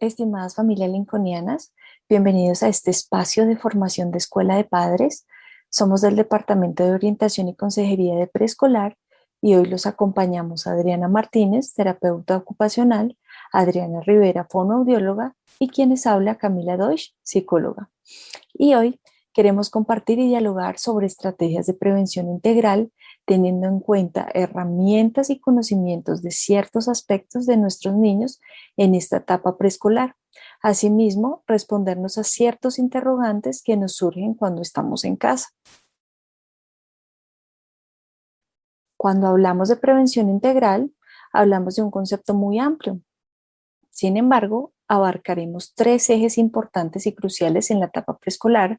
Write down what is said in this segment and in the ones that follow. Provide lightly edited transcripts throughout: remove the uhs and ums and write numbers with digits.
Estimadas familias lincolnianas, bienvenidos a este espacio de formación de Escuela de Padres. Somos del Departamento de Orientación y Consejería de Preescolar y hoy los acompañamos Adriana Martínez, terapeuta ocupacional, Adriana Rivera, fonoaudióloga y quienes habla Camila Deutsch, psicóloga. Y hoy queremos compartir y dialogar sobre estrategias de prevención integral, teniendo en cuenta herramientas y conocimientos de ciertos aspectos de nuestros niños en esta etapa preescolar. Asimismo, respondernos a ciertos interrogantes que nos surgen cuando estamos en casa. Cuando hablamos de prevención integral, hablamos de un concepto muy amplio. Sin embargo, abarcaremos tres ejes importantes y cruciales en la etapa preescolar,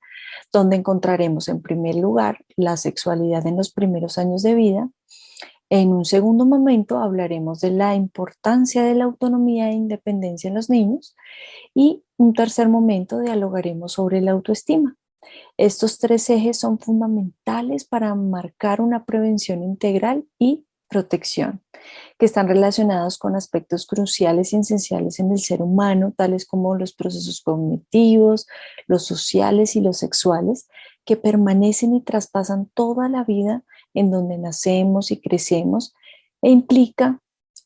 donde encontraremos en primer lugar la sexualidad en los primeros años de vida. En un segundo momento hablaremos de la importancia de la autonomía e independencia en los niños y un tercer momento dialogaremos sobre la autoestima. Estos tres ejes son fundamentales para marcar una prevención integral y protección, que están relacionados con aspectos cruciales y esenciales en el ser humano, tales como los procesos cognitivos, los sociales y los sexuales, que permanecen y traspasan toda la vida en donde nacemos y crecemos, e implica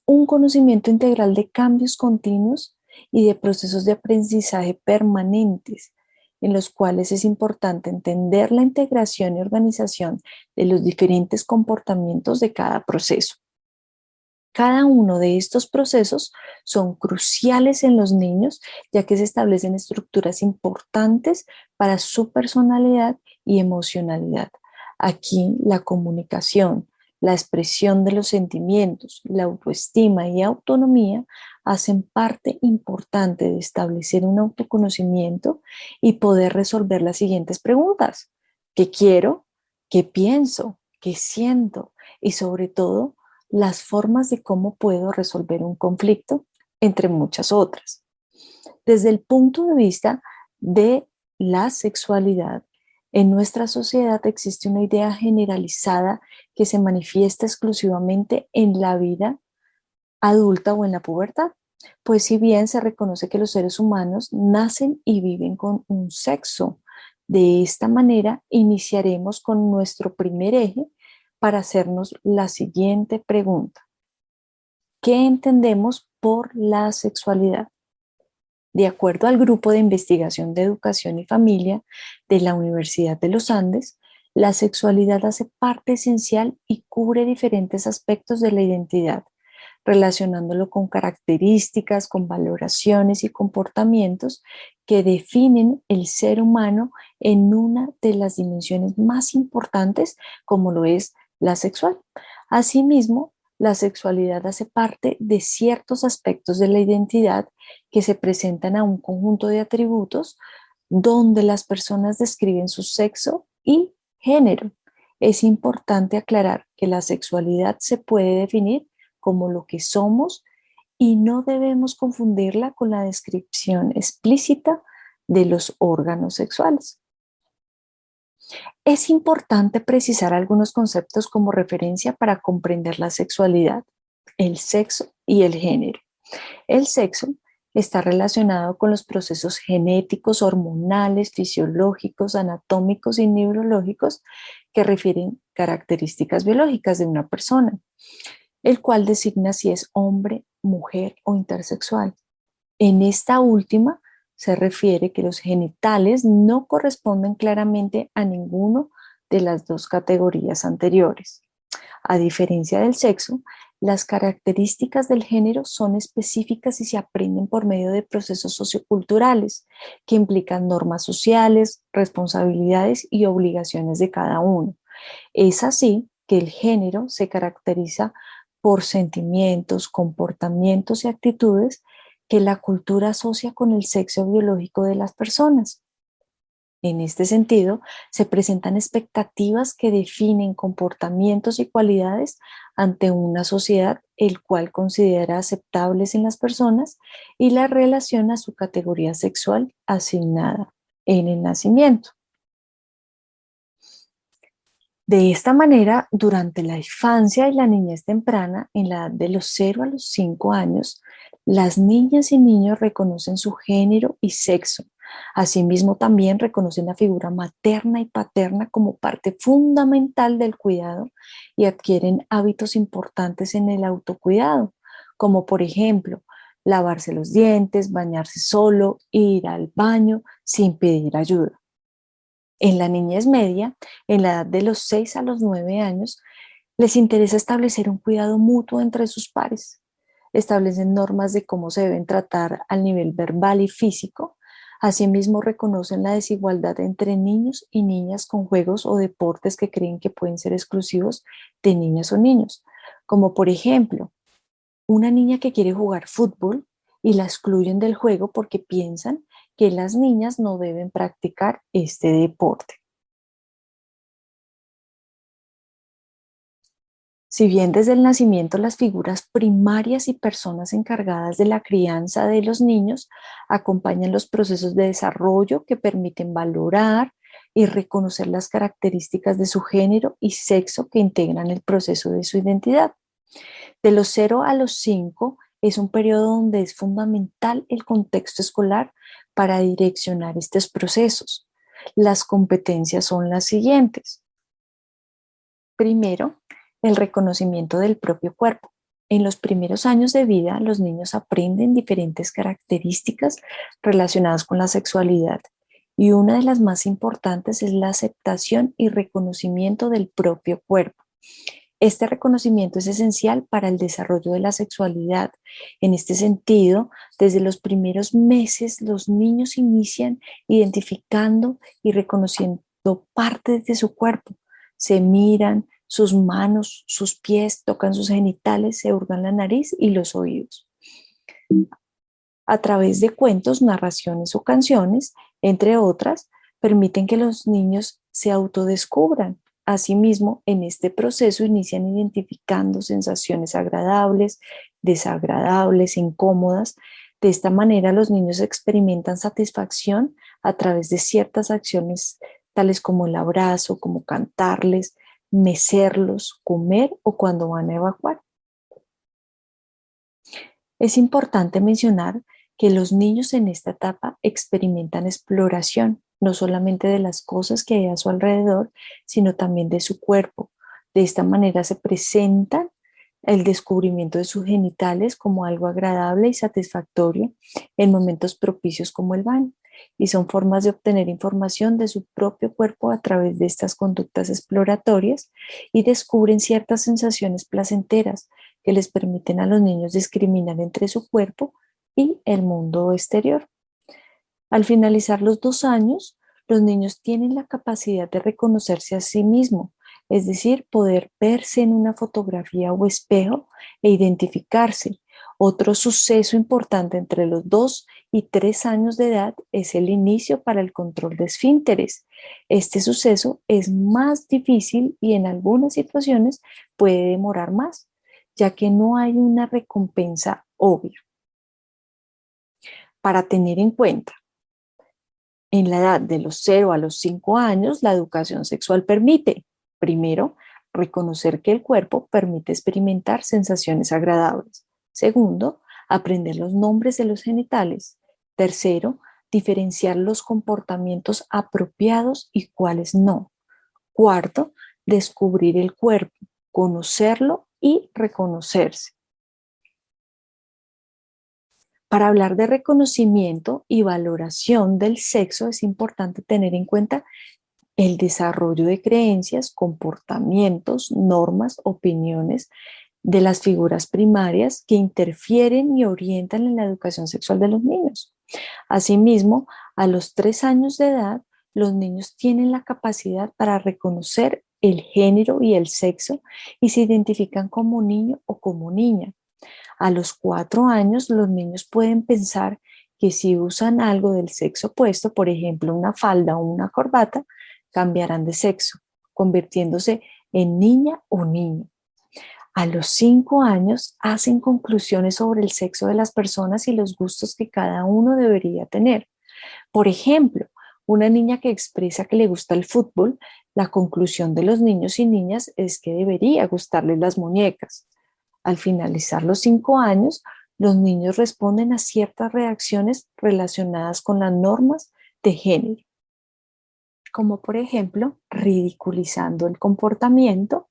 un conocimiento integral de cambios continuos y de procesos de aprendizaje permanentes, en los cuales es importante entender la integración y organización de los diferentes comportamientos de cada proceso. Cada uno de estos procesos son cruciales en los niños, ya que se establecen estructuras importantes para su personalidad y emocionalidad. Aquí la comunicación, la expresión de los sentimientos, la autoestima y autonomía hacen parte importante de establecer un autoconocimiento y poder resolver las siguientes preguntas: ¿qué quiero? ¿Qué pienso? ¿Qué siento? Y sobre todo, las formas de cómo puedo resolver un conflicto, entre muchas otras. Desde el punto de vista de la sexualidad, en nuestra sociedad existe una idea generalizada que se manifiesta exclusivamente en la vida adulta o en la pubertad. Pues si bien se reconoce que los seres humanos nacen y viven con un sexo, de esta manera iniciaremos con nuestro primer eje para hacernos la siguiente pregunta: ¿qué entendemos por la sexualidad? De acuerdo al Grupo de Investigación de Educación y Familia de la Universidad de los Andes, la sexualidad hace parte esencial y cubre diferentes aspectos de la identidad, relacionándolo con características, con valoraciones y comportamientos que definen el ser humano en una de las dimensiones más importantes, como lo es la sexual. Asimismo, la sexualidad hace parte de ciertos aspectos de la identidad que se presentan a un conjunto de atributos donde las personas describen su sexo y género. Es importante aclarar que la sexualidad se puede definir como lo que somos y no debemos confundirla con la descripción explícita de los órganos sexuales. Es importante precisar algunos conceptos como referencia para comprender la sexualidad, el sexo y el género. El sexo está relacionado con los procesos genéticos, hormonales, fisiológicos, anatómicos y neurológicos que refieren características biológicas de una persona, el cual designa si es hombre, mujer o intersexual. En esta última se refiere que los genitales no corresponden claramente a ninguno de las dos categorías anteriores. A diferencia del sexo, las características del género son específicas y se aprenden por medio de procesos socioculturales que implican normas sociales, responsabilidades y obligaciones de cada uno. Es así que el género se caracteriza por sentimientos, comportamientos y actitudes que la cultura asocia con el sexo biológico de las personas. En este sentido, se presentan expectativas que definen comportamientos y cualidades ante una sociedad, el cual considera aceptables en las personas y la relaciona a su categoría sexual asignada en el nacimiento. De esta manera, durante la infancia y la niñez temprana, en la edad de los 0 a los 5 años, Las niñas y niños reconocen su género y sexo. Asimismo, también reconocen la figura materna y paterna como parte fundamental del cuidado y adquieren hábitos importantes en el autocuidado, como por ejemplo, lavarse los dientes, bañarse solo, ir al baño sin pedir ayuda. En la niñez media, en la edad de los 6 a los 9 años, les interesa establecer un cuidado mutuo entre sus pares. Establecen normas de cómo se deben tratar al nivel verbal y físico. Asimismo, reconocen la desigualdad entre niños y niñas con juegos o deportes que creen que pueden ser exclusivos de niñas o niños. Como por ejemplo, una niña que quiere jugar fútbol y la excluyen del juego porque piensan que las niñas no deben practicar este deporte. Si bien desde el nacimiento las figuras primarias y personas encargadas de la crianza de los niños acompañan los procesos de desarrollo que permiten valorar y reconocer las características de su género y sexo que integran el proceso de su identidad. De los 0 a los 5 es un periodo donde es fundamental el contexto escolar para direccionar estos procesos. Las competencias son las siguientes. Primero, el reconocimiento del propio cuerpo. En los primeros años de vida, los niños aprenden diferentes características relacionadas con la sexualidad y una de las más importantes es la aceptación y reconocimiento del propio cuerpo. Este reconocimiento es esencial para el desarrollo de la sexualidad. En este sentido, desde los primeros meses, los niños inician identificando y reconociendo partes de su cuerpo. Se miran sus manos, sus pies, tocan sus genitales, se hurgan la nariz y los oídos. A través de cuentos, narraciones o canciones, entre otras, permiten que los niños se autodescubran. Asimismo, en este proceso inician identificando sensaciones agradables, desagradables, incómodas. De esta manera, los niños experimentan satisfacción a través de ciertas acciones, tales como el abrazo, como cantarles, mecerlos, comer o cuando van a evacuar. Es importante mencionar que los niños en esta etapa experimentan exploración, no solamente de las cosas que hay a su alrededor, sino también de su cuerpo. De esta manera se presentan el descubrimiento de sus genitales como algo agradable y satisfactorio en momentos propicios como el baño. Y son formas de obtener información de su propio cuerpo a través de estas conductas exploratorias y descubren ciertas sensaciones placenteras que les permiten a los niños discriminar entre su cuerpo y el mundo exterior. Al finalizar los 2 años, los niños tienen la capacidad de reconocerse a sí mismos, es decir, poder verse en una fotografía o espejo e identificarse. Otro suceso importante entre los 2 y 3 años de edad es el inicio para el control de esfínteres. Este suceso es más difícil y en algunas situaciones puede demorar más, ya que no hay una recompensa obvia. Para tener en cuenta, en la edad de los 0 a los 5 años, la educación sexual permite, primero, reconocer que el cuerpo permite experimentar sensaciones agradables. Segundo, aprender los nombres de los genitales. Tercero, diferenciar los comportamientos apropiados y cuáles no. Cuarto, descubrir el cuerpo, conocerlo y reconocerse. Para hablar de reconocimiento y valoración del sexo es importante tener en cuenta el desarrollo de creencias, comportamientos, normas, opiniones de las figuras primarias que interfieren y orientan en la educación sexual de los niños. Asimismo, a los 3 años de edad, los niños tienen la capacidad para reconocer el género y el sexo y se identifican como niño o como niña. A los 4 años, los niños pueden pensar que si usan algo del sexo opuesto, por ejemplo, una falda o una corbata, cambiarán de sexo, convirtiéndose en niña o niño. A los 5 años hacen conclusiones sobre el sexo de las personas y los gustos que cada uno debería tener. Por ejemplo, una niña que expresa que le gusta el fútbol, la conclusión de los niños y niñas es que debería gustarles las muñecas. Al finalizar los 5 años, los niños responden a ciertas reacciones relacionadas con las normas de género, como por ejemplo ridiculizando el comportamiento,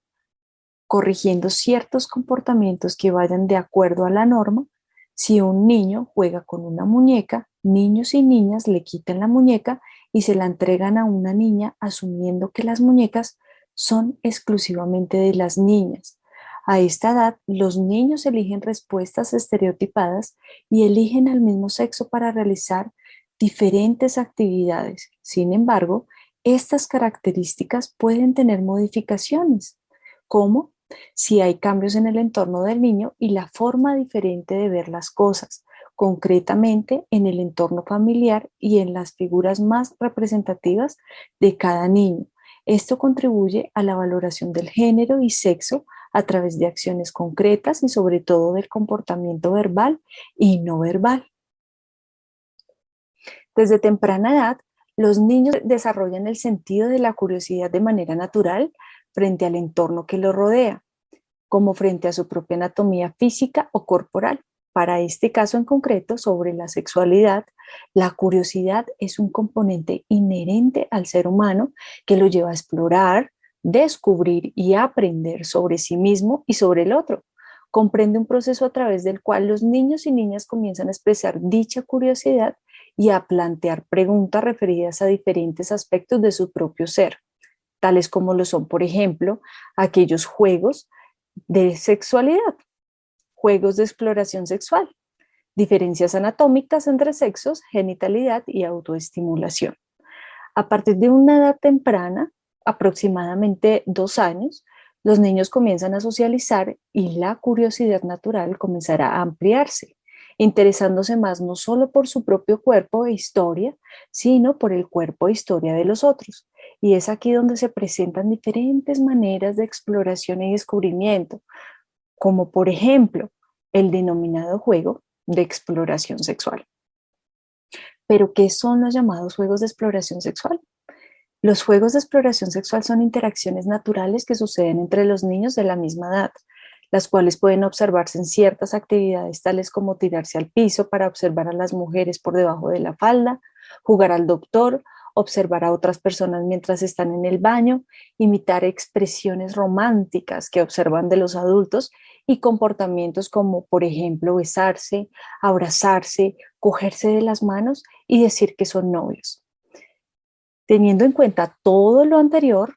corrigiendo ciertos comportamientos que vayan de acuerdo a la norma. Si un niño juega con una muñeca, niños y niñas le quitan la muñeca y se la entregan a una niña asumiendo que las muñecas son exclusivamente de las niñas. A esta edad, los niños eligen respuestas estereotipadas y eligen al mismo sexo para realizar diferentes actividades. Sin embargo, estas características pueden tener modificaciones, como si hay cambios en el entorno del niño y la forma diferente de ver las cosas, concretamente en el entorno familiar y en las figuras más representativas de cada niño. Esto contribuye a la valoración del género y sexo a través de acciones concretas y sobre todo del comportamiento verbal y no verbal. Desde temprana edad, los niños desarrollan el sentido de la curiosidad de manera natural frente al entorno que los rodea, como frente a su propia anatomía física o corporal. Para este caso en concreto, sobre la sexualidad, la curiosidad es un componente inherente al ser humano que lo lleva a explorar, descubrir y aprender sobre sí mismo y sobre el otro. Comprende un proceso a través del cual los niños y niñas comienzan a expresar dicha curiosidad y a plantear preguntas referidas a diferentes aspectos de su propio ser, tales como lo son, por ejemplo, aquellos juegos de sexualidad, juegos de exploración sexual, diferencias anatómicas entre sexos, genitalidad y autoestimulación. A partir de una edad temprana, aproximadamente 2 años, los niños comienzan a socializar y la curiosidad natural comenzará a ampliarse, interesándose más no solo por su propio cuerpo e historia, sino por el cuerpo e historia de los otros. Y es aquí donde se presentan diferentes maneras de exploración y descubrimiento, como por ejemplo el denominado juego de exploración sexual. ¿Pero qué son los llamados juegos de exploración sexual? Los juegos de exploración sexual son interacciones naturales que suceden entre los niños de la misma edad, las cuales pueden observarse en ciertas actividades tales como tirarse al piso para observar a las mujeres por debajo de la falda, jugar al doctor, observar a otras personas mientras están en el baño, imitar expresiones románticas que observan de los adultos y comportamientos como, por ejemplo, besarse, abrazarse, cogerse de las manos y decir que son novios. Teniendo en cuenta todo lo anterior,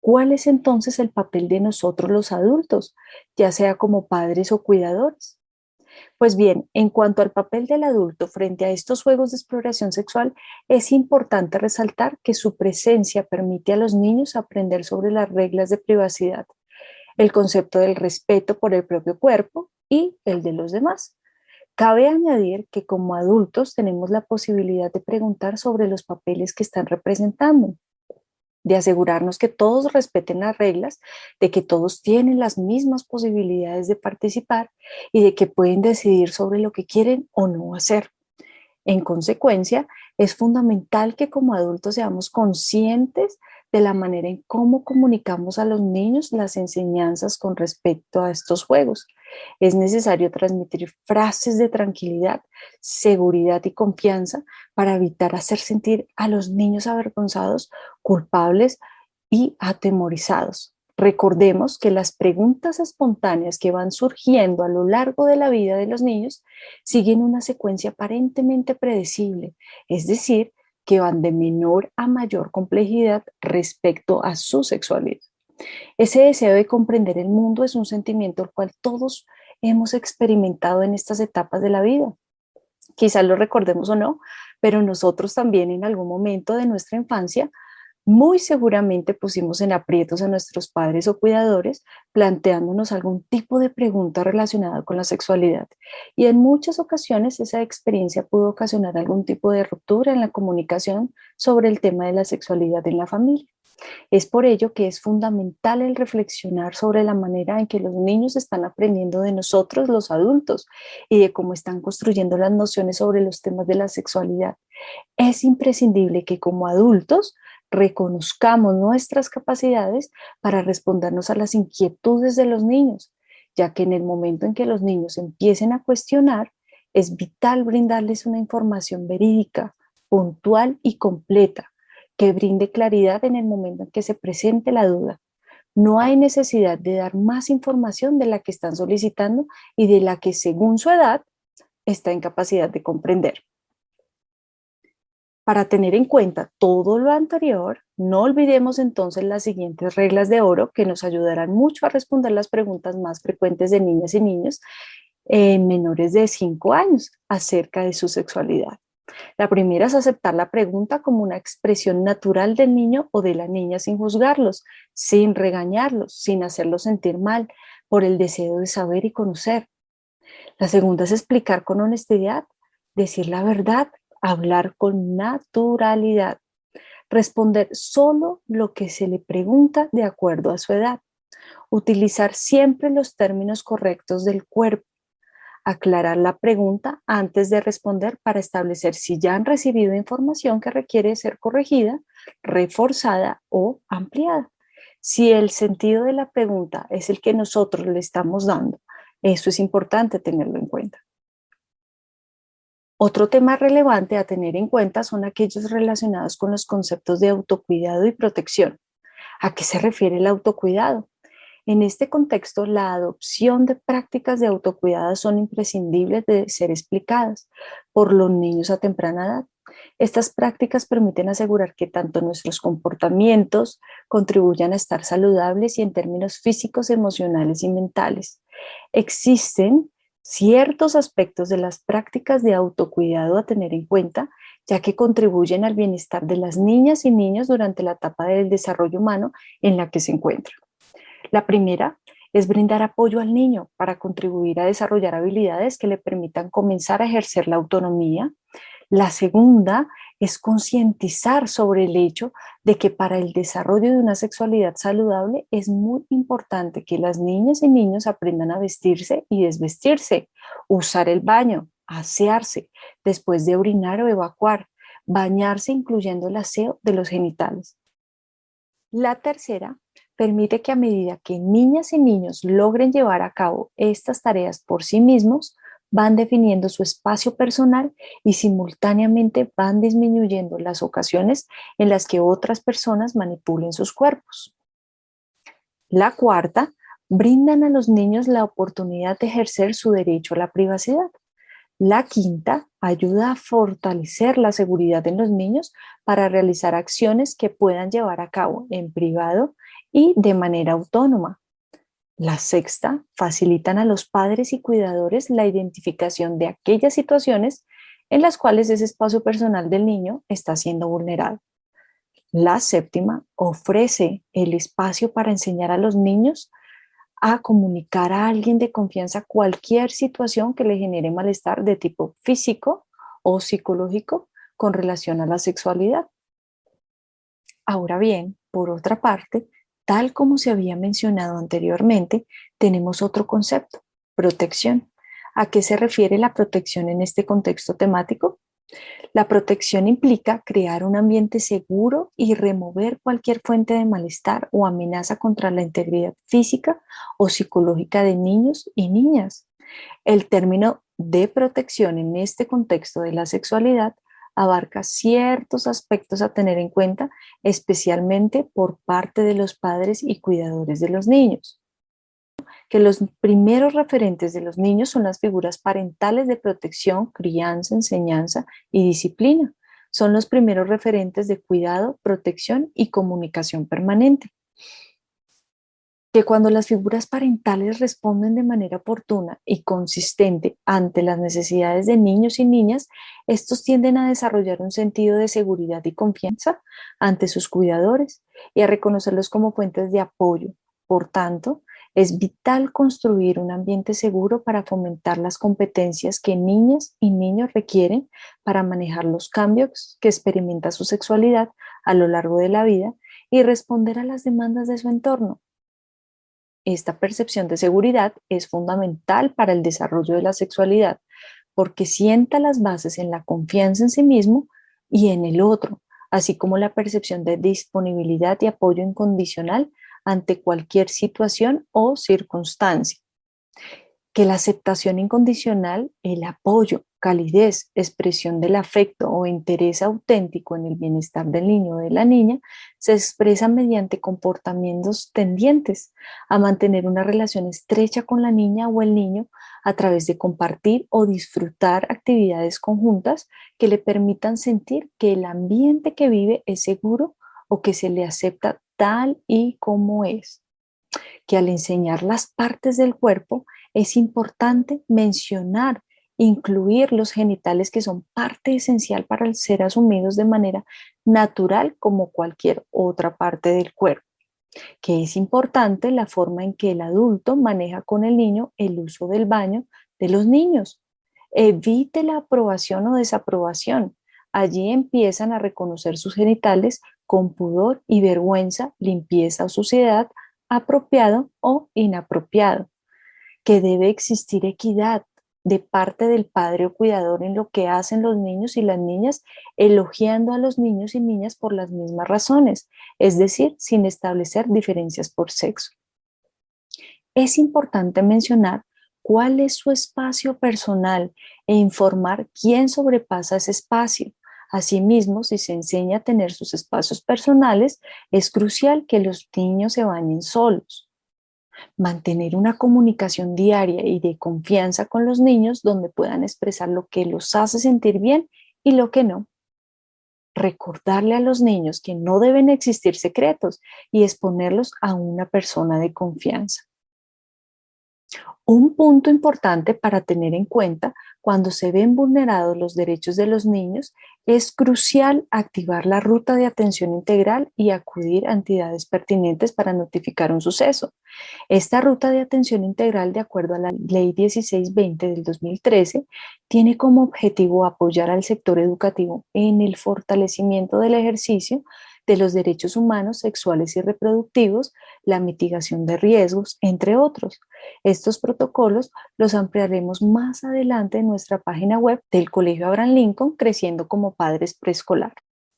¿cuál es entonces el papel de nosotros los adultos, ya sea como padres o cuidadores? Pues bien, en cuanto al papel del adulto frente a estos juegos de exploración sexual, es importante resaltar que su presencia permite a los niños aprender sobre las reglas de privacidad, el concepto del respeto por el propio cuerpo y el de los demás. Cabe añadir que como adultos tenemos la posibilidad de preguntar sobre los papeles que están representando, de asegurarnos que todos respeten las reglas, de que todos tienen las mismas posibilidades de participar y de que pueden decidir sobre lo que quieren o no hacer. En consecuencia, es fundamental que como adultos seamos conscientes de la manera en cómo comunicamos a los niños las enseñanzas con respecto a estos juegos. Es necesario transmitir frases de tranquilidad, seguridad y confianza para evitar hacer sentir a los niños avergonzados, culpables y atemorizados. Recordemos que las preguntas espontáneas que van surgiendo a lo largo de la vida de los niños siguen una secuencia aparentemente predecible, es decir, que van de menor a mayor complejidad respecto a su sexualidad. Ese deseo de comprender el mundo es un sentimiento el cual todos hemos experimentado en estas etapas de la vida. Quizás lo recordemos o no, pero nosotros también en algún momento de nuestra infancia muy seguramente pusimos en aprietos a nuestros padres o cuidadores planteándonos algún tipo de pregunta relacionada con la sexualidad. Y en muchas ocasiones esa experiencia pudo ocasionar algún tipo de ruptura en la comunicación sobre el tema de la sexualidad en la familia. Es por ello que es fundamental el reflexionar sobre la manera en que los niños están aprendiendo de nosotros, los adultos, y de cómo están construyendo las nociones sobre los temas de la sexualidad. Es imprescindible que como adultos reconozcamos nuestras capacidades para respondernos a las inquietudes de los niños ya que en el momento en que los niños empiecen a cuestionar, es vital brindarles una información verídica, puntual y completa, que brinde claridad en el momento en que se presente la duda. No hay necesidad de dar más información de la que están solicitando y de la que, según su edad, está en capacidad de comprender. Para tener en cuenta todo lo anterior, no olvidemos entonces las siguientes reglas de oro que nos ayudarán mucho a responder las preguntas más frecuentes de niñas y niños menores de 5 años acerca de su sexualidad. La primera es aceptar la pregunta como una expresión natural del niño o de la niña sin juzgarlos, sin regañarlos, sin hacerlos sentir mal, por el deseo de saber y conocer. La segunda es explicar con honestidad, decir la verdad, hablar con naturalidad, responder solo lo que se le pregunta de acuerdo a su edad, utilizar siempre los términos correctos del cuerpo, aclarar la pregunta antes de responder para establecer si ya han recibido información que requiere ser corregida, reforzada o ampliada. Si el sentido de la pregunta es el que nosotros le estamos dando, eso es importante tenerlo en cuenta. Otro tema relevante a tener en cuenta son aquellos relacionados con los conceptos de autocuidado y protección. ¿A qué se refiere el autocuidado? En este contexto, la adopción de prácticas de autocuidado son imprescindibles de ser explicadas por los niños a temprana edad. Estas prácticas permiten asegurar que tanto nuestros comportamientos contribuyan a estar saludables y en términos físicos, emocionales y mentales. Existen ciertos aspectos de las prácticas de autocuidado a tener en cuenta, ya que contribuyen al bienestar de las niñas y niños durante la etapa del desarrollo humano en la que se encuentran. La primera es brindar apoyo al niño para contribuir a desarrollar habilidades que le permitan comenzar a ejercer la autonomía. La segunda es concientizar sobre el hecho de que para el desarrollo de una sexualidad saludable es muy importante que las niñas y niños aprendan a vestirse y desvestirse, usar el baño, asearse después de orinar o evacuar, bañarse incluyendo el aseo de los genitales. La tercera permite que a medida que niñas y niños logren llevar a cabo estas tareas por sí mismos, van definiendo su espacio personal y simultáneamente van disminuyendo las ocasiones en las que otras personas manipulen sus cuerpos. La cuarta, brindan a los niños la oportunidad de ejercer su derecho a la privacidad. La quinta, ayuda a fortalecer la seguridad en los niños para realizar acciones que puedan llevar a cabo en privado y de manera autónoma. La sexta, facilitan a los padres y cuidadores la identificación de aquellas situaciones en las cuales ese espacio personal del niño está siendo vulnerado. La séptima, ofrece el espacio para enseñar a los niños a comunicar a alguien de confianza cualquier situación que le genere malestar de tipo físico o psicológico con relación a la sexualidad. Ahora bien, por otra parte, tal como se había mencionado anteriormente, tenemos otro concepto, protección. ¿A qué se refiere la protección en este contexto temático? La protección implica crear un ambiente seguro y remover cualquier fuente de malestar o amenaza contra la integridad física o psicológica de niños y niñas. El término de protección en este contexto de la sexualidad abarca ciertos aspectos a tener en cuenta, especialmente por parte de los padres y cuidadores de los niños. Que los primeros referentes de los niños son las figuras parentales de protección, crianza, enseñanza y disciplina. Son los primeros referentes de cuidado, protección y comunicación permanente. Que cuando las figuras parentales responden de manera oportuna y consistente ante las necesidades de niños y niñas, estos tienden a desarrollar un sentido de seguridad y confianza ante sus cuidadores y a reconocerlos como fuentes de apoyo. Por tanto, es vital construir un ambiente seguro para fomentar las competencias que niñas y niños requieren para manejar los cambios que experimenta su sexualidad a lo largo de la vida y responder a las demandas de su entorno. Esta percepción de seguridad es fundamental para el desarrollo de la sexualidad porque sienta las bases en la confianza en sí mismo y en el otro, así como la percepción de disponibilidad y apoyo incondicional ante cualquier situación o circunstancia. Que la aceptación incondicional, el apoyo, calidez, expresión del afecto o interés auténtico en el bienestar del niño o de la niña se expresa mediante comportamientos tendientes a mantener una relación estrecha con la niña o el niño a través de compartir o disfrutar actividades conjuntas que le permitan sentir que el ambiente que vive es seguro o que se le acepta tal y como es. Que al enseñar las partes del cuerpo es importante mencionar, incluir los genitales que son parte esencial para el ser asumidos de manera natural como cualquier otra parte del cuerpo. Que es importante la forma en que el adulto maneja con el niño el uso del baño de los niños. Evite la aprobación o desaprobación. Allí empiezan a reconocer sus genitales con pudor y vergüenza, limpieza o suciedad, apropiado o inapropiado. Que debe existir equidad de parte del padre o cuidador en lo que hacen los niños y las niñas, elogiando a los niños y niñas por las mismas razones, es decir, sin establecer diferencias por sexo. Es importante mencionar cuál es su espacio personal e informar quién sobrepasa ese espacio. Asimismo, si se enseña a tener sus espacios personales, es crucial que los niños se bañen solos. Mantener una comunicación diaria y de confianza con los niños donde puedan expresar lo que los hace sentir bien y lo que no. Recordarle a los niños que no deben existir secretos y exponerlos a una persona de confianza. Un punto importante para tener en cuenta cuando se ven vulnerados los derechos de los niños, es crucial activar la ruta de atención integral y acudir a entidades pertinentes para notificar un suceso. Esta ruta de atención integral, de acuerdo a la Ley 1620 del 2013, tiene como objetivo apoyar al sector educativo en el fortalecimiento del ejercicio de los derechos humanos sexuales y reproductivos, la mitigación de riesgos, entre otros. Estos protocolos los ampliaremos más adelante en nuestra página web del Colegio Abraham Lincoln, Creciendo como Padres Preescolar.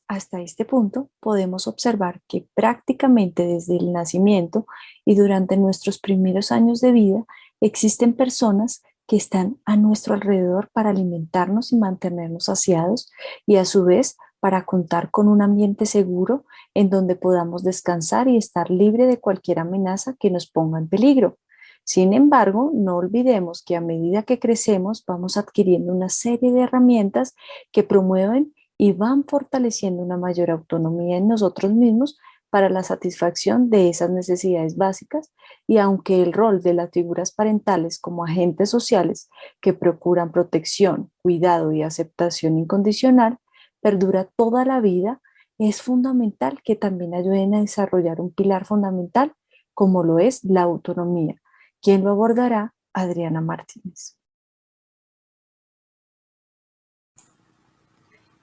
Hasta este punto podemos observar que prácticamente desde el nacimiento y durante nuestros primeros años de vida existen personas que están a nuestro alrededor para alimentarnos y mantenernos saciados y a su vez para contar con un ambiente seguro en donde podamos descansar y estar libre de cualquier amenaza que nos ponga en peligro. Sin embargo, no olvidemos que a medida que crecemos vamos adquiriendo una serie de herramientas que promueven y van fortaleciendo una mayor autonomía en nosotros mismos para la satisfacción de esas necesidades básicas, y aunque el rol de las figuras parentales como agentes sociales que procuran protección, cuidado y aceptación incondicional perdura toda la vida, es fundamental que también ayuden a desarrollar un pilar fundamental como lo es la autonomía. ¿Quién lo abordará? Adriana Martínez.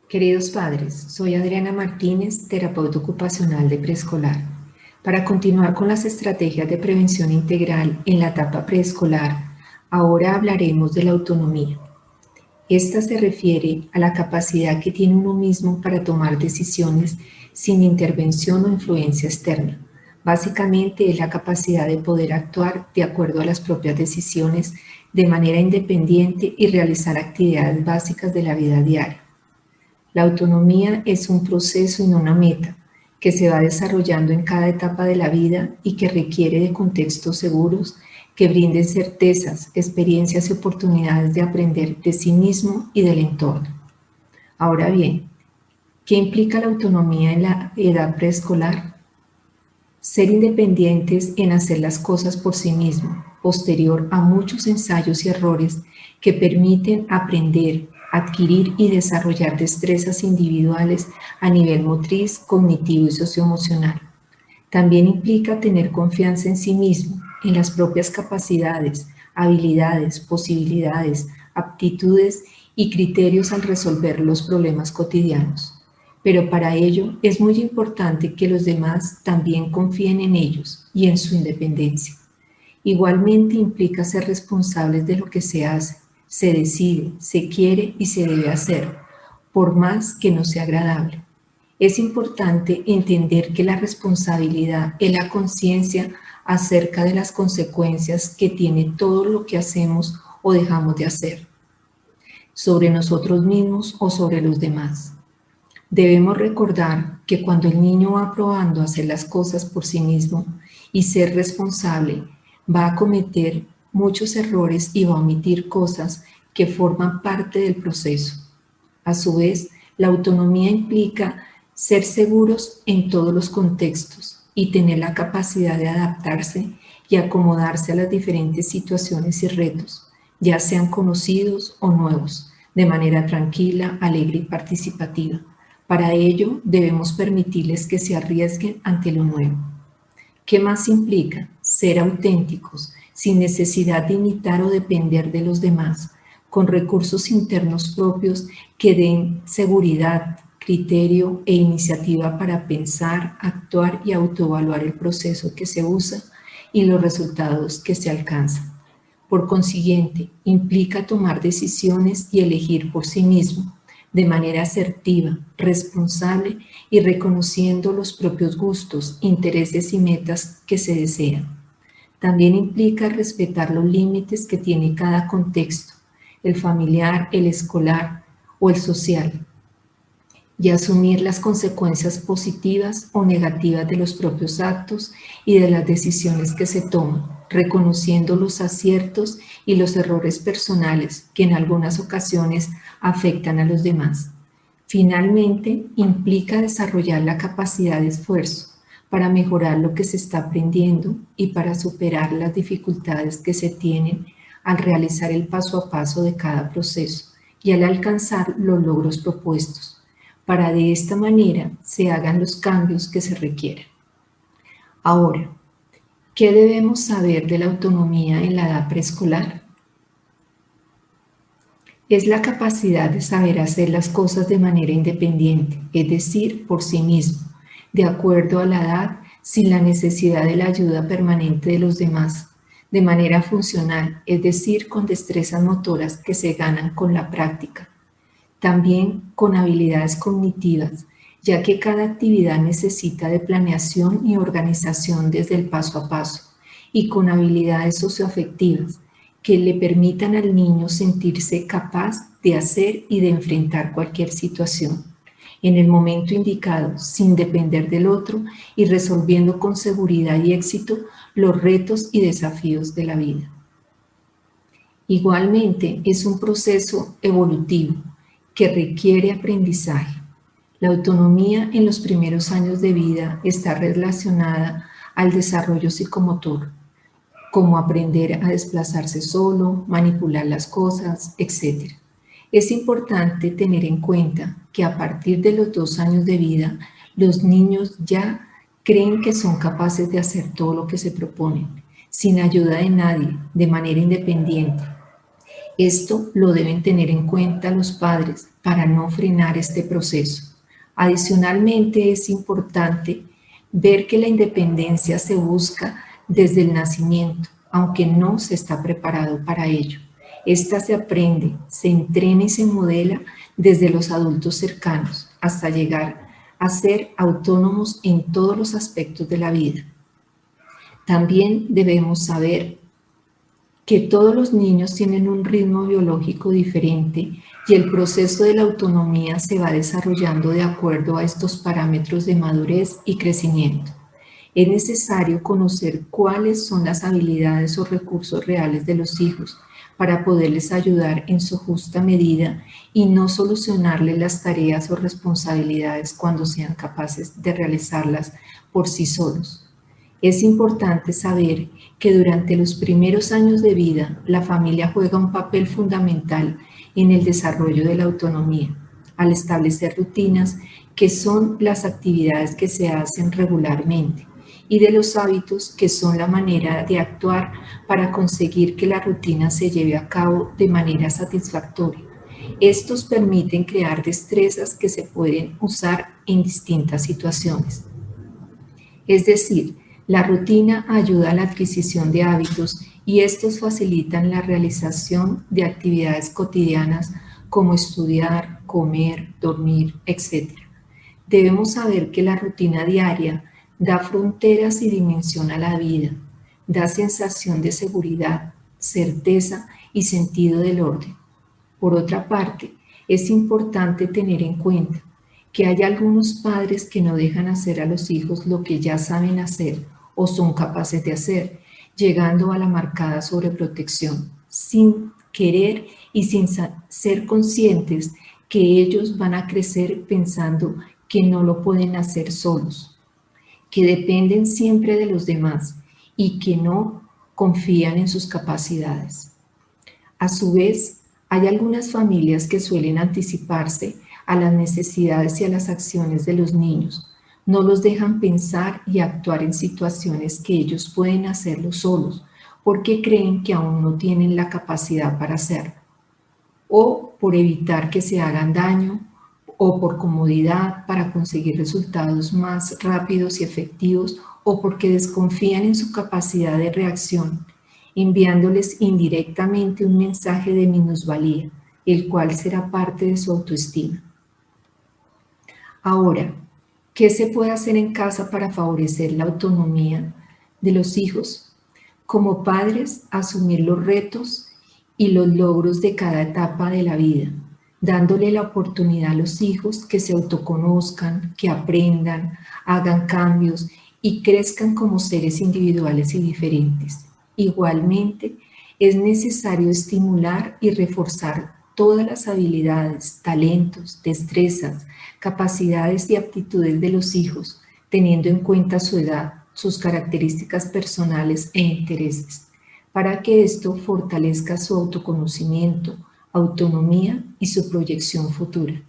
Queridos padres, soy Adriana Martínez, terapeuta ocupacional de preescolar. Para continuar con las estrategias de prevención integral en la etapa preescolar, ahora hablaremos de la autonomía. Esta se refiere a la capacidad que tiene uno mismo para tomar decisiones sin intervención o influencia externa. Básicamente es la capacidad de poder actuar de acuerdo a las propias decisiones de manera independiente y realizar actividades básicas de la vida diaria. La autonomía es un proceso y no una meta, que se va desarrollando en cada etapa de la vida y que requiere de contextos seguros que brinden certezas, experiencias y oportunidades de aprender de sí mismo y del entorno. Ahora bien, ¿qué implica la autonomía en la edad preescolar? Ser independientes en hacer las cosas por sí mismo, posterior a muchos ensayos y errores que permiten aprender, adquirir y desarrollar destrezas individuales a nivel motriz, cognitivo y socioemocional. También implica tener confianza en sí mismo, en las propias capacidades, habilidades, posibilidades, aptitudes y criterios al resolver los problemas cotidianos. Pero para ello es muy importante que los demás también confíen en ellos y en su independencia. Igualmente implica ser responsables de lo que se hace, se decide, se quiere y se debe hacer, por más que no sea agradable. Es importante entender que la responsabilidad es la conciencia acerca de las consecuencias que tiene todo lo que hacemos o dejamos de hacer, sobre nosotros mismos o sobre los demás. Debemos recordar que cuando el niño va probando hacer las cosas por sí mismo y ser responsable, va a cometer muchos errores y va a omitir cosas que forman parte del proceso. A su vez, la autonomía implica ser seguros en todos los contextos y tener la capacidad de adaptarse y acomodarse a las diferentes situaciones y retos, ya sean conocidos o nuevos, de manera tranquila, alegre y participativa. Para ello, debemos permitirles que se arriesguen ante lo nuevo. ¿Qué más implica? Ser auténticos, sin necesidad de imitar o depender de los demás, con recursos internos propios que den seguridad, criterio e iniciativa para pensar, actuar y autoevaluar el proceso que se usa y los resultados que se alcanzan. Por consiguiente, implica tomar decisiones y elegir por sí mismo, de manera asertiva, responsable y reconociendo los propios gustos, intereses y metas que se desean. También implica respetar los límites que tiene cada contexto, el familiar, el escolar o el social, y asumir las consecuencias positivas o negativas de los propios actos y de las decisiones que se toman, reconociendo los aciertos y los errores personales que en algunas ocasiones afectan a los demás. Finalmente, implica desarrollar la capacidad de esfuerzo para mejorar lo que se está aprendiendo y para superar las dificultades que se tienen al realizar el paso a paso de cada proceso y al alcanzar los logros propuestos, para de esta manera se hagan los cambios que se requieran. Ahora, ¿qué debemos saber de la autonomía en la edad preescolar? Es la capacidad de saber hacer las cosas de manera independiente, es decir, por sí mismo, de acuerdo a la edad, sin la necesidad de la ayuda permanente de los demás, de manera funcional, es decir, con destrezas motoras que se ganan con la práctica. También con habilidades cognitivas, ya que cada actividad necesita de planeación y organización desde el paso a paso, y con habilidades socioafectivas, que le permitan al niño sentirse capaz de hacer y de enfrentar cualquier situación en el momento indicado, sin depender del otro y resolviendo con seguridad y éxito los retos y desafíos de la vida. Igualmente, es un proceso evolutivo que requiere aprendizaje. La autonomía en los primeros años de vida está relacionada al desarrollo psicomotor, como aprender a desplazarse solo, manipular las cosas, etc. Es importante tener en cuenta que a partir de los 2 años de vida, los niños ya creen que son capaces de hacer todo lo que se proponen, sin ayuda de nadie, de manera independiente. Esto lo deben tener en cuenta los padres para no frenar este proceso. Adicionalmente, es importante ver que la independencia se busca desde el nacimiento, aunque no se está preparado para ello. Esta se aprende, se entrena y se modela desde los adultos cercanos hasta llegar a ser autónomos en todos los aspectos de la vida. También debemos saber que todos los niños tienen un ritmo biológico diferente y el proceso de la autonomía se va desarrollando de acuerdo a estos parámetros de madurez y crecimiento. Es necesario conocer cuáles son las habilidades o recursos reales de los hijos para poderles ayudar en su justa medida y no solucionarles las tareas o responsabilidades cuando sean capaces de realizarlas por sí solos. Es importante saber que durante los primeros años de vida, la familia juega un papel fundamental en el desarrollo de la autonomía, al establecer rutinas que son las actividades que se hacen regularmente y de los hábitos que son la manera de actuar para conseguir que la rutina se lleve a cabo de manera satisfactoria. Estos permiten crear destrezas que se pueden usar en distintas situaciones. Es decir, la rutina ayuda a la adquisición de hábitos y estos facilitan la realización de actividades cotidianas como estudiar, comer, dormir, etc. Debemos saber que la rutina diaria da fronteras y dimensión a la vida, Da sensación de seguridad, certeza y sentido del orden. Por otra parte, es importante tener en cuenta que hay algunos padres que no dejan hacer a los hijos lo que ya saben hacer o son capaces de hacer, llegando a la marcada sobreprotección, sin querer y sin ser conscientes que ellos van a crecer pensando que no lo pueden hacer solos, que dependen siempre de los demás y que no confían en sus capacidades. A su vez, hay algunas familias que suelen anticiparse a las necesidades y a las acciones de los niños. No los dejan pensar y actuar en situaciones que ellos pueden hacerlo solos, porque creen que aún no tienen la capacidad para hacerlo, o por evitar que se hagan daño, o por comodidad para conseguir resultados más rápidos y efectivos, o porque desconfían en su capacidad de reacción, enviándoles indirectamente un mensaje de minusvalía, el cual será parte de su autoestima. Ahora, ¿qué se puede hacer en casa para favorecer la autonomía de los hijos? Como padres, asumir los retos y los logros de cada etapa de la vida, dándole la oportunidad a los hijos que se autoconozcan, que aprendan, hagan cambios y crezcan como seres individuales y diferentes. Igualmente, es necesario estimular y reforzar todas las habilidades, talentos, destrezas, capacidades y aptitudes de los hijos, teniendo en cuenta su edad, sus características personales e intereses, para que esto fortalezca su autoconocimiento, autonomía y su proyección futura.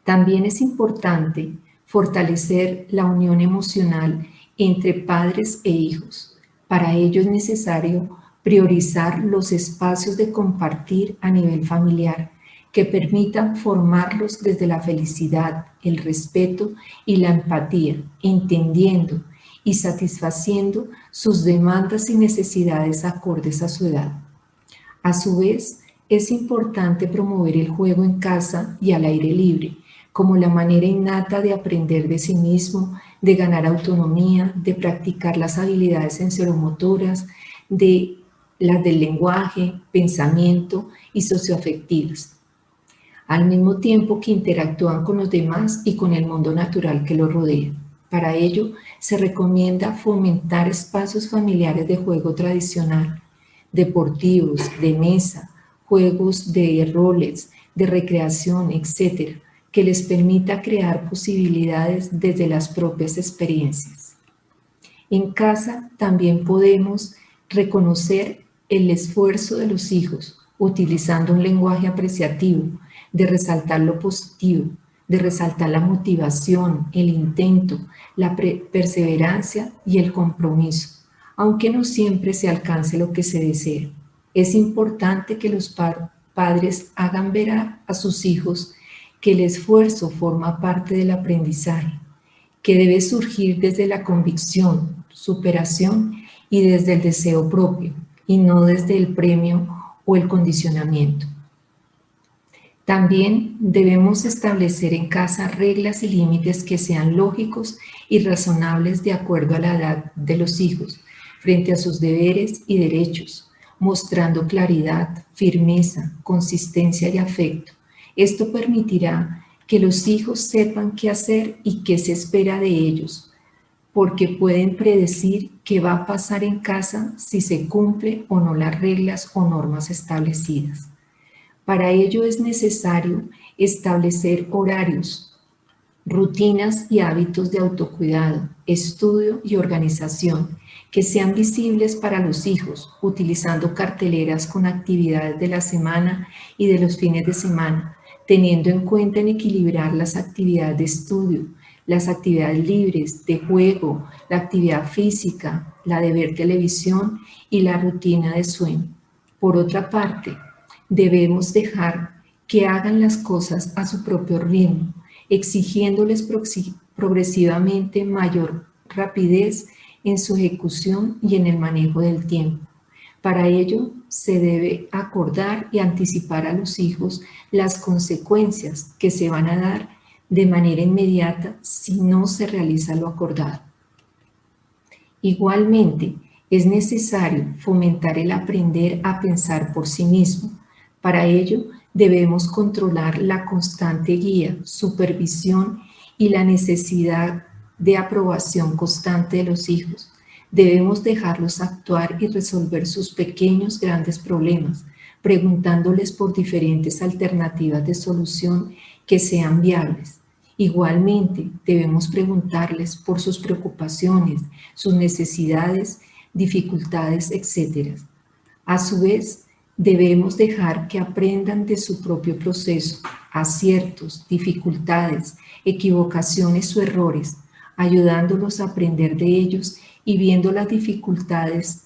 También es importante fortalecer la unión emocional entre padres e hijos. Para ello es necesario priorizar los espacios de compartir a nivel familiar que permitan formarlos desde la felicidad, el respeto y la empatía, entendiendo y satisfaciendo sus demandas y necesidades acordes a su edad. A su vez, es importante promover el juego en casa y al aire libre, como la manera innata de aprender de sí mismo, de ganar autonomía, de practicar las habilidades sensoromotoras, de las del lenguaje, pensamiento y socioafectivas, al mismo tiempo que interactúan con los demás y con el mundo natural que los rodea. Para ello, se recomienda fomentar espacios familiares de juego tradicional, deportivos, de mesa, juegos de roles, de recreación, etc., que les permita crear posibilidades desde las propias experiencias. En casa también podemos reconocer el esfuerzo de los hijos, utilizando un lenguaje apreciativo, de resaltar lo positivo, de resaltar la motivación, el intento, la perseverancia y el compromiso, aunque no siempre se alcance lo que se desea. Es importante que los padres hagan ver a sus hijos que el esfuerzo forma parte del aprendizaje, que debe surgir desde la convicción, superación y desde el deseo propio, y no desde el premio o el condicionamiento. También debemos establecer en casa reglas y límites que sean lógicos y razonables de acuerdo a la edad de los hijos, frente a sus deberes y derechos, mostrando claridad, firmeza, consistencia y afecto. Esto permitirá que los hijos sepan qué hacer y qué se espera de ellos, porque pueden predecir qué va a pasar en casa si se cumple o no las reglas o normas establecidas. Para ello es necesario establecer horarios, rutinas y hábitos de autocuidado, estudio y organización que sean visibles para los hijos, utilizando carteleras con actividades de la semana y de los fines de semana, teniendo en cuenta en equilibrar las actividades de estudio, las actividades libres, de juego, la actividad física, la de ver televisión y la rutina de sueño. Por otra parte, debemos dejar que hagan las cosas a su propio ritmo, exigiéndoles progresivamente mayor rapidez en su ejecución y en el manejo del tiempo. Para ello, se debe acordar y anticipar a los hijos las consecuencias que se van a dar de manera inmediata si no se realiza lo acordado. Igualmente, Es necesario fomentar el aprender a pensar por sí mismo. Para ello, debemos controlar la constante guía, supervisión y la necesidad de aprobación constante de los hijos. Debemos dejarlos actuar y resolver sus pequeños, grandes problemas, preguntándoles por diferentes alternativas de solución que sean viables. Igualmente, debemos preguntarles por sus preocupaciones, sus necesidades, dificultades, etc. A su vez, debemos dejar que aprendan de su propio proceso, aciertos, dificultades, equivocaciones o errores, ayudándolos a aprender de ellos y viendo las dificultades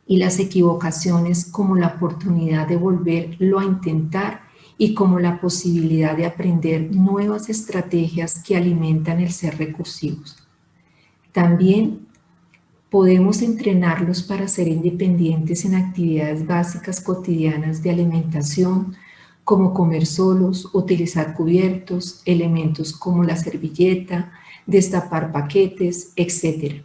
y las equivocaciones como la oportunidad de volverlo a intentar y como la posibilidad de aprender nuevas estrategias que alimentan el ser recursivos. También podemos entrenarlos para ser independientes en actividades básicas cotidianas de alimentación, como comer solos, utilizar cubiertos, elementos como la servilleta, destapar paquetes, etc.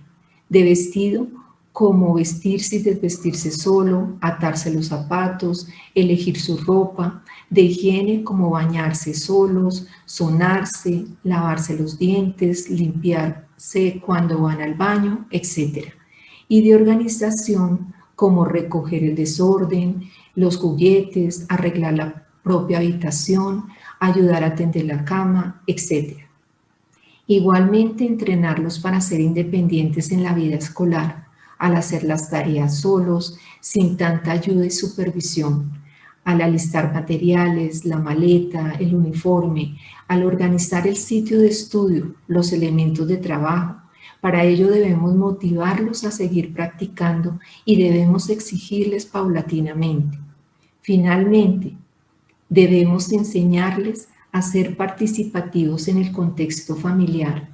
De vestido, como vestirse y desvestirse solo, atarse los zapatos, elegir su ropa, de higiene como bañarse solos, sonarse, lavarse los dientes, limpiarse cuando van al baño, etc. Y de organización como recoger el desorden, los juguetes, arreglar la propia habitación, ayudar a tender la cama, etc. Igualmente, entrenarlos para ser independientes en la vida escolar, al hacer las tareas solos, sin tanta ayuda y supervisión, al alistar materiales, la maleta, el uniforme, al organizar el sitio de estudio, los elementos de trabajo. Para ello debemos motivarlos a seguir practicando y debemos exigirles paulatinamente. Finalmente, debemos enseñarles a ser participativos en el contexto familiar,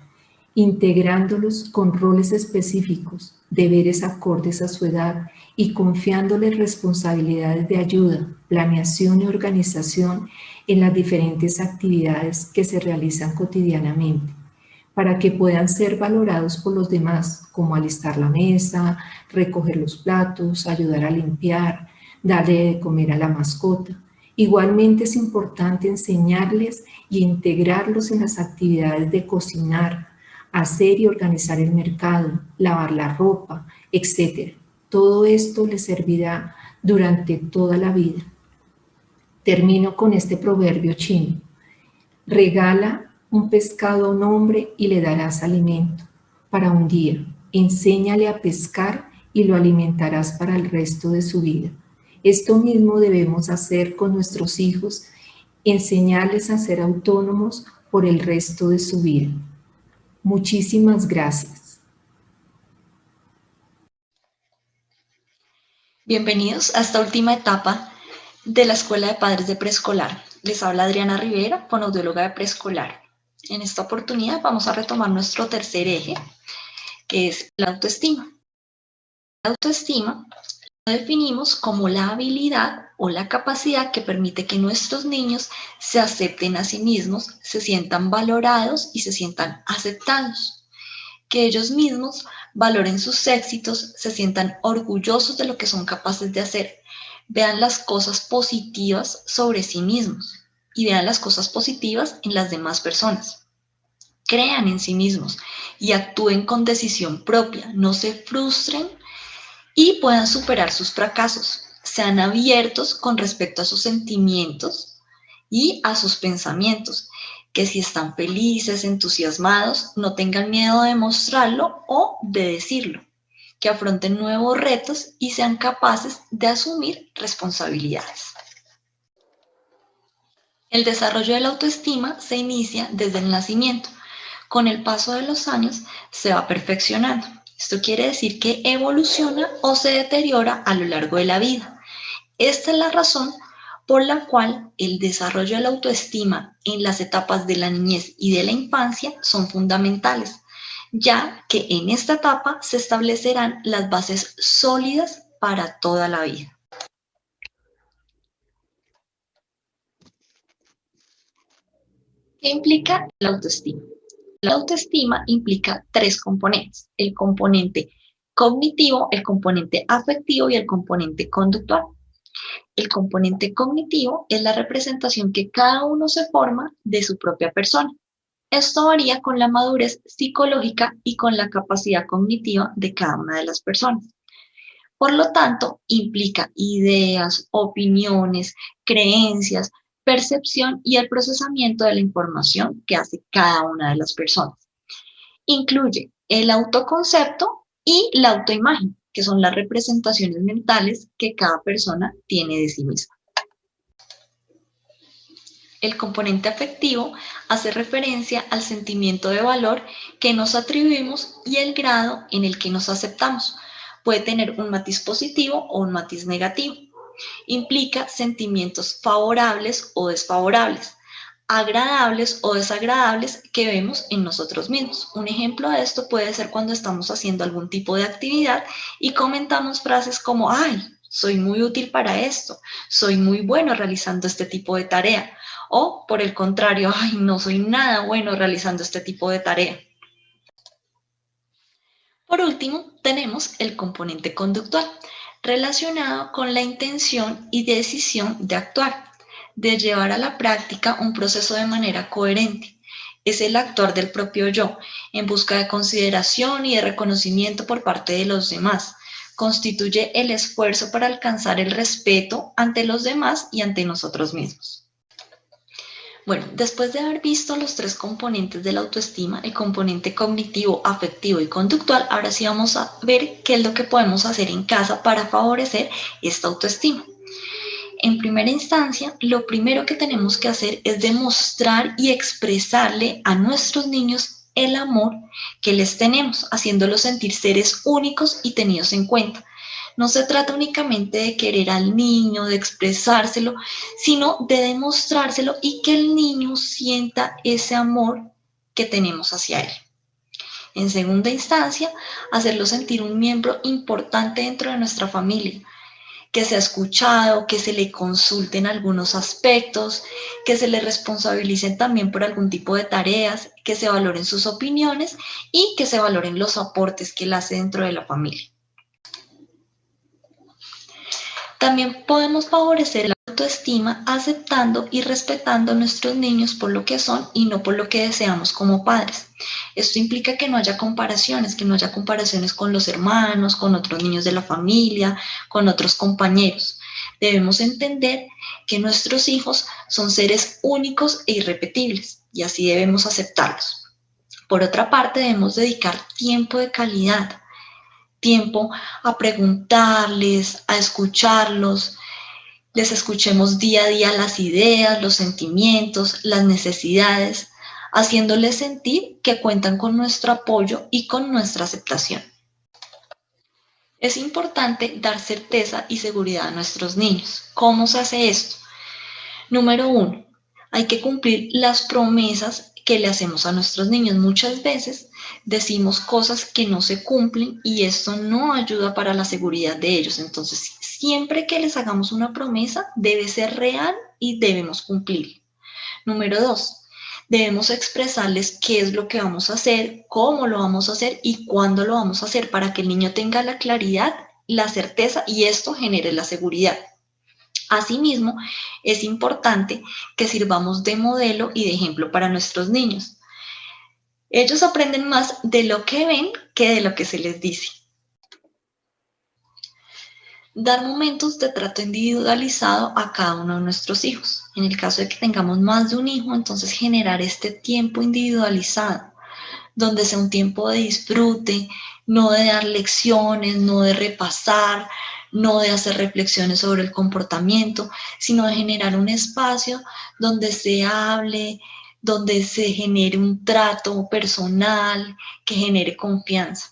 integrándolos con roles específicos, deberes acordes a su edad y confiándoles responsabilidades de ayuda, planeación y organización en las diferentes actividades que se realizan cotidianamente, para que puedan ser valorados por los demás, como alistar la mesa, recoger los platos, ayudar a limpiar, darle de comer a la mascota. Igualmente es importante enseñarles y integrarlos en las actividades de cocinar, hacer y organizar el mercado, lavar la ropa, etc. Todo esto les servirá durante toda la vida. Termino con este proverbio chino. Regala un pescado a un hombre y le darás alimento para un día. Enséñale a pescar y lo alimentarás para el resto de su vida. Esto mismo debemos hacer con nuestros hijos, enseñarles a ser autónomos por el resto de su vida. Muchísimas gracias. Bienvenidos a esta última etapa de la Escuela de Padres de Preescolar. Les habla Adriana Rivera, fonoaudióloga de preescolar. En esta oportunidad vamos a retomar nuestro tercer eje, que es la autoestima. La autoestima lo definimos como la habilidad o la capacidad que permite que nuestros niños se acepten a sí mismos, se sientan valorados y se sientan aceptados. Que ellos mismos valoren sus éxitos, se sientan orgullosos de lo que son capaces de hacer, vean las cosas positivas sobre sí mismos y vean las cosas positivas en las demás personas. Crean en sí mismos y actúen con decisión propia, no se frustren y puedan superar sus fracasos. Sean abiertos con respecto a sus sentimientos y a sus pensamientos, que si están felices, entusiasmados, no tengan miedo de mostrarlo o de decirlo, que afronten nuevos retos y sean capaces de asumir responsabilidades. El desarrollo de la autoestima se inicia desde el nacimiento. Con el paso de los años se va perfeccionando. Esto quiere decir que evoluciona o se deteriora a lo largo de la vida. Esta es la razón por la cual el desarrollo de la autoestima en las etapas de la niñez y de la infancia son fundamentales, ya que en esta etapa se establecerán las bases sólidas para toda la vida. ¿Qué implica la autoestima? La autoestima implica tres componentes: el componente cognitivo, el componente afectivo y el componente conductual. El componente cognitivo es la representación que cada uno se forma de su propia persona. Esto varía con la madurez psicológica y con la capacidad cognitiva de cada una de las personas. Por lo tanto, implica ideas, opiniones, creencias, percepción y el procesamiento de la información que hace cada una de las personas. Incluye el autoconcepto y la autoimagen, que son las representaciones mentales que cada persona tiene de sí misma. El componente afectivo hace referencia al sentimiento de valor que nos atribuimos y el grado en el que nos aceptamos. Puede tener un matiz positivo o un matiz negativo. Implica sentimientos favorables o desfavorables, agradables o desagradables que vemos en nosotros mismos. Un ejemplo de esto puede ser cuando estamos haciendo algún tipo de actividad y comentamos frases como, ay, soy muy útil para esto, soy muy bueno realizando este tipo de tarea. O, por el contrario, ay, no soy nada bueno realizando este tipo de tarea. Por último, tenemos el componente conductual, relacionado con la intención y decisión de actuar, de llevar a la práctica un proceso de manera coherente. Es el actuar del propio yo, en busca de consideración y de reconocimiento por parte de los demás. Constituye el esfuerzo para alcanzar el respeto ante los demás y ante nosotros mismos. Bueno, después de haber visto los tres componentes de la autoestima, el componente cognitivo, afectivo y conductual, ahora sí vamos a ver qué es lo que podemos hacer en casa para favorecer esta autoestima. En primera instancia, lo primero que tenemos que hacer es demostrar y expresarle a nuestros niños el amor que les tenemos, haciéndolos sentir seres únicos y tenidos en cuenta. No se trata únicamente de querer al niño, de expresárselo, sino de demostrárselo y que el niño sienta ese amor que tenemos hacia él. En segunda instancia, hacerlo sentir un miembro importante dentro de nuestra familia, que sea escuchado, que se le consulten algunos aspectos, que se le responsabilicen también por algún tipo de tareas, que se valoren sus opiniones y que se valoren los aportes que él hace dentro de la familia. También podemos favorecer la autoestima aceptando y respetando a nuestros niños por lo que son y no por lo que deseamos como padres. Esto implica que no haya comparaciones, con los hermanos, con otros niños de la familia, con otros compañeros. Debemos entender que nuestros hijos son seres únicos e irrepetibles y así debemos aceptarlos. Por otra parte, debemos dedicar tiempo de calidad, tiempo a preguntarles, a escucharlos, les escuchemos día a día las ideas, los sentimientos, las necesidades, haciéndoles sentir que cuentan con nuestro apoyo y con nuestra aceptación. Es importante dar certeza y seguridad a nuestros niños. ¿Cómo se hace esto? Número 1, hay que cumplir las promesas que le hacemos a nuestros niños. Muchas veces decimos cosas que no se cumplen y esto no ayuda para la seguridad de ellos. Entonces, siempre que les hagamos una promesa, debe ser real y debemos cumplir. Número 2, debemos expresarles qué es lo que vamos a hacer, cómo lo vamos a hacer y cuándo lo vamos a hacer para que el niño tenga la claridad, la certeza y esto genere la seguridad. Asimismo, es importante que sirvamos de modelo y de ejemplo para nuestros niños. Ellos aprenden más de lo que ven que de lo que se les dice. Dar momentos de trato individualizado a cada uno de nuestros hijos. En el caso de que tengamos más de un hijo, entonces generar este tiempo individualizado, donde sea un tiempo de disfrute, no de dar lecciones, no de repasar, no de hacer reflexiones sobre el comportamiento, sino de generar un espacio donde se hable, donde se genere un trato personal que genere confianza.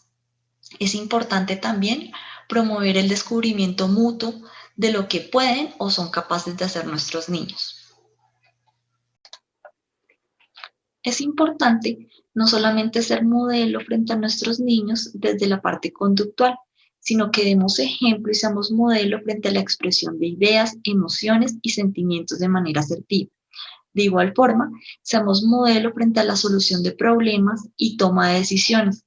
Es importante también promover el descubrimiento mutuo de lo que pueden o son capaces de hacer nuestros niños. Es importante no solamente ser modelo frente a nuestros niños desde la parte conductual, sino que demos ejemplo y seamos modelo frente a la expresión de ideas, emociones y sentimientos de manera asertiva. De igual forma, seamos modelo frente a la solución de problemas y toma de decisiones,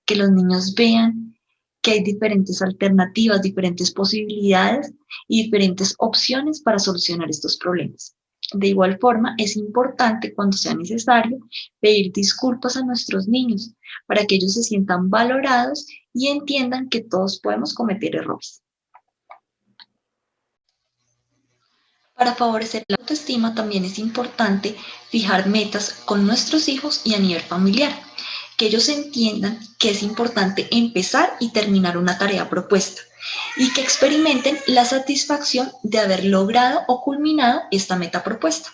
que los niños vean que hay diferentes alternativas, diferentes posibilidades y diferentes opciones para solucionar estos problemas. De igual forma, es importante cuando sea necesario pedir disculpas a nuestros niños para que ellos se sientan valorados y entiendan que todos podemos cometer errores. Para favorecer la autoestima también es importante fijar metas con nuestros hijos y a nivel familiar, que ellos entiendan que es importante empezar y terminar una tarea propuesta y que experimenten la satisfacción de haber logrado o culminado esta meta propuesta.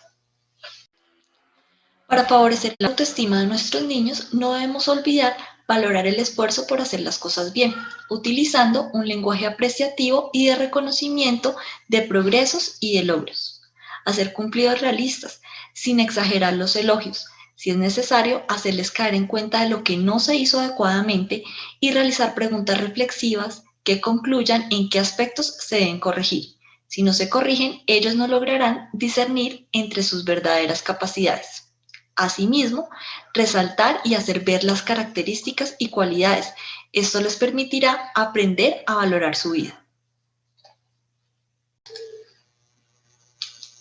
Para favorecer la autoestima de nuestros niños, no debemos olvidar valorar el esfuerzo por hacer las cosas bien, utilizando un lenguaje apreciativo y de reconocimiento de progresos y de logros. Hacer cumplidos realistas, sin exagerar los elogios. Si es necesario, hacerles caer en cuenta de lo que no se hizo adecuadamente y realizar preguntas reflexivas que concluyan en qué aspectos se deben corregir. Si no se corrigen, ellos no lograrán discernir entre sus verdaderas capacidades. Asimismo, resaltar y hacer ver las características y cualidades. Esto les permitirá aprender a valorar su vida.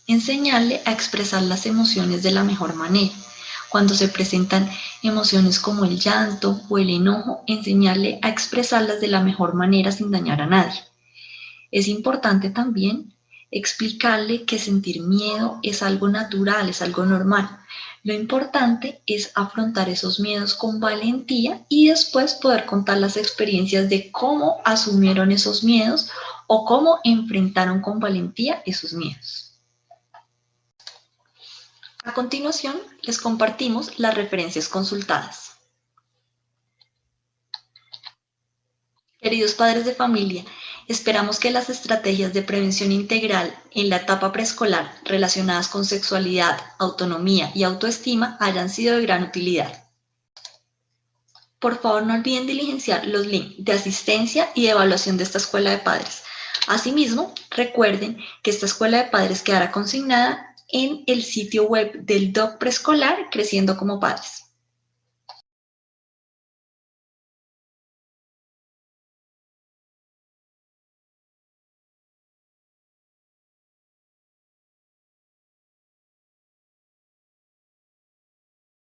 Enseñarle a expresar las emociones de la mejor manera. Cuando se presentan emociones como el llanto o el enojo, enseñarle a expresarlas de la mejor manera sin dañar a nadie. Es importante también explicarle que sentir miedo es algo natural, es algo normal. Lo importante es afrontar esos miedos con valentía y después poder contar las experiencias de cómo asumieron esos miedos o cómo enfrentaron con valentía esos miedos. A continuación, les compartimos las referencias consultadas. Queridos padres de familia, esperamos que las estrategias de prevención integral en la etapa preescolar relacionadas con sexualidad, autonomía y autoestima hayan sido de gran utilidad. Por favor, no olviden diligenciar los links de asistencia y de evaluación de esta escuela de padres. Asimismo, recuerden que esta escuela de padres quedará consignada en el sitio web del DOC preescolar Creciendo como Padres.